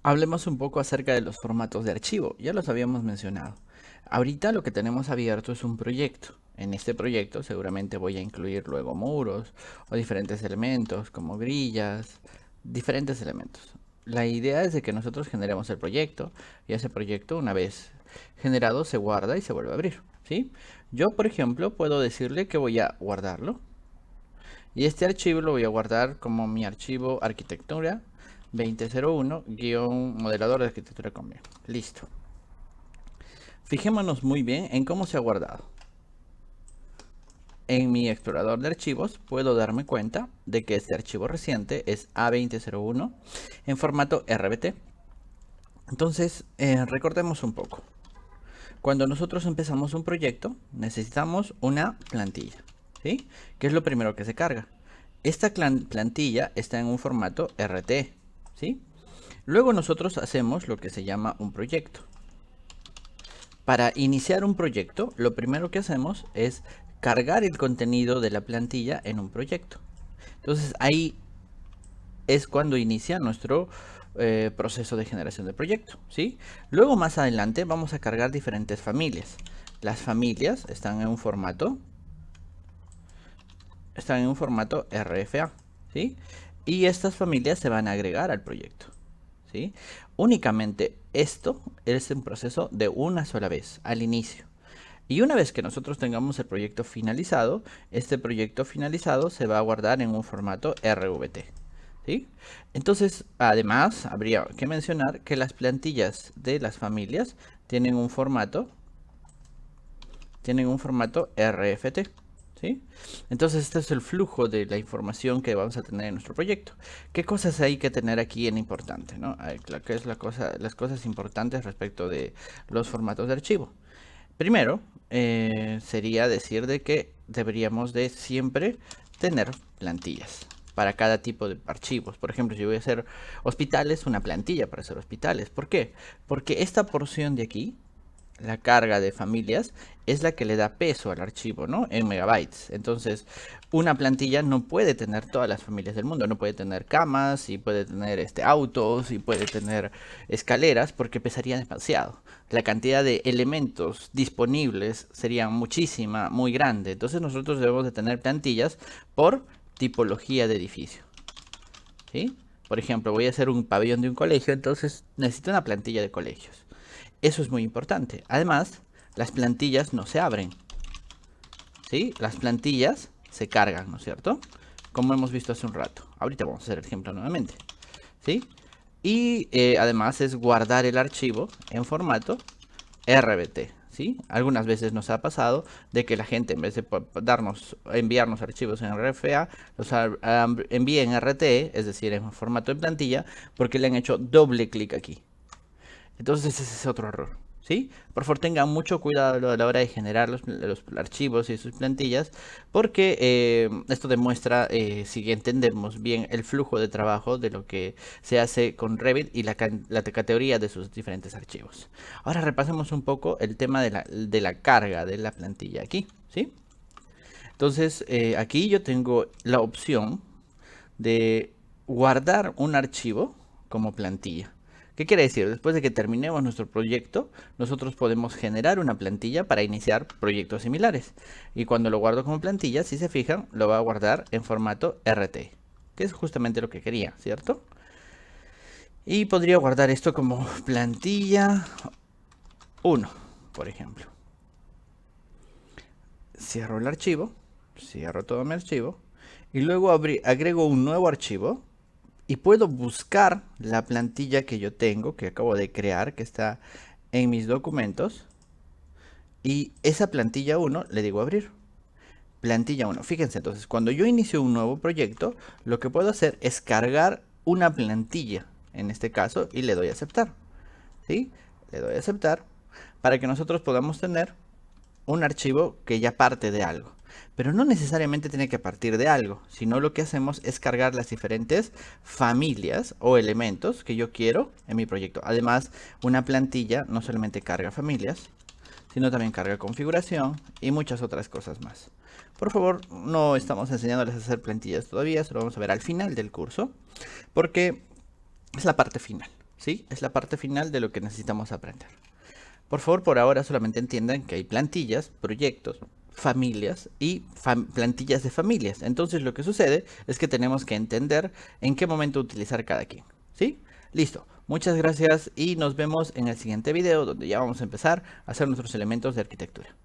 Hablemos un poco acerca de los formatos de archivo, ya los habíamos mencionado. Ahorita lo que tenemos abierto es un proyecto. En este proyecto seguramente voy a incluir luego muros o diferentes elementos como grillas, diferentes elementos. La idea es de que nosotros generemos el proyecto y ese proyecto una vez generado se guarda y se vuelve a abrir, ¿sí? Yo, por ejemplo, puedo decirle que voy a guardarlo y este archivo lo voy a guardar como mi archivo arquitectura 2001-modelador de arquitectura conmigo. Listo. Fijémonos muy bien en cómo se ha guardado. En mi explorador de archivos puedo darme cuenta de que este archivo reciente es A2001 en formato RBT. Entonces, recordemos un poco. Cuando nosotros empezamos un proyecto, necesitamos una plantilla, ¿sí? ¿Qué es lo primero que se carga? Esta plantilla está en un formato RT, ¿sí? Luego nosotros hacemos lo que se llama un proyecto. Para iniciar un proyecto, lo primero que hacemos es cargar el contenido de la plantilla en un proyecto. Entonces ahí es cuando inicia nuestro proceso de generación de proyecto, ¿sí? Luego más adelante vamos a cargar diferentes familias. Las familias están en un formato RFA, ¿sí? Y estas familias se van a agregar al proyecto, ¿sí? Únicamente esto es un proceso de una sola vez, al inicio. Y una vez que nosotros tengamos el proyecto finalizado, este proyecto finalizado se va a guardar en un formato RVT, ¿sí? Entonces, además, habría que mencionar que las plantillas de las familias tienen un formato RFT, ¿sí? Entonces este es el flujo de la información que vamos a tener en nuestro proyecto. ¿Qué cosas hay que tener aquí en importante, ¿no? ¿Qué es las cosas importantes respecto de los formatos de archivo? Primero, sería decir de que deberíamos de siempre tener plantillas para cada tipo de archivos. Por ejemplo, si voy a hacer hospitales, una plantilla para hacer hospitales. ¿Por qué? Porque esta porción de aquí, la carga de familias, es la que le da peso al archivo, ¿no? En megabytes. Entonces, una plantilla no puede tener todas las familias del mundo. No puede tener camas, y puede tener autos, y puede tener escaleras, porque pesaría demasiado. La cantidad de elementos disponibles sería muchísima, muy grande. Entonces, nosotros debemos de tener plantillas por tipología de edificio, ¿sí? Por ejemplo, voy a hacer un pabellón de un colegio, entonces necesito una plantilla de colegios. Eso es muy importante. Además, las plantillas no se abren, ¿sí? Las plantillas se cargan, ¿no es cierto? Como hemos visto hace un rato. Ahorita vamos a hacer el ejemplo nuevamente, ¿sí? Y además es guardar el archivo en formato RBT, ¿sí? Algunas veces nos ha pasado de que la gente, en vez de enviarnos archivos en RFA, los envía en RTE, es decir, en formato de plantilla, porque le han hecho doble clic aquí. Entonces ese es otro error, ¿sí? Por favor tengan mucho cuidado a la hora de generar los archivos y sus plantillas, porque esto demuestra si entendemos bien el flujo de trabajo de lo que se hace con Revit y la categoría de sus diferentes archivos. Ahora repasemos un poco el tema de la carga de la plantilla aquí, ¿sí? Entonces aquí yo tengo la opción de guardar un archivo como plantilla. ¿Qué quiere decir? Después de que terminemos nuestro proyecto, nosotros podemos generar una plantilla para iniciar proyectos similares. Y cuando lo guardo como plantilla, si se fijan, lo va a guardar en formato RT, que es justamente lo que quería, ¿cierto? Y podría guardar esto como plantilla 1, por ejemplo. Cierro el archivo, cierro todo mi archivo, y luego agrego un nuevo archivo y puedo buscar la plantilla que yo tengo, que acabo de crear, que está en mis documentos. Y esa plantilla 1 le digo abrir. Plantilla 1. Fíjense, entonces, cuando yo inicio un nuevo proyecto, lo que puedo hacer es cargar una plantilla, en este caso, y le doy a aceptar, ¿sí? Le doy a aceptar para que nosotros podamos tener un archivo que ya parte de algo. Pero no necesariamente tiene que partir de algo, sino lo que hacemos es cargar las diferentes familias o elementos que yo quiero en mi proyecto. Además, una plantilla no solamente carga familias, sino también carga configuración y muchas otras cosas más. Por favor, no estamos enseñándoles a hacer plantillas todavía, eso lo vamos a ver al final del curso, porque es la parte final. ¿sí? Es la parte final de lo que necesitamos aprender. Por favor, por ahora solamente entiendan que hay plantillas, proyectos, familias y plantillas de familias. Entonces lo que sucede es que tenemos que entender en qué momento utilizar cada quien. ¿Sí? Listo. Muchas gracias y nos vemos en el siguiente video donde ya vamos a empezar a hacer nuestros elementos de arquitectura.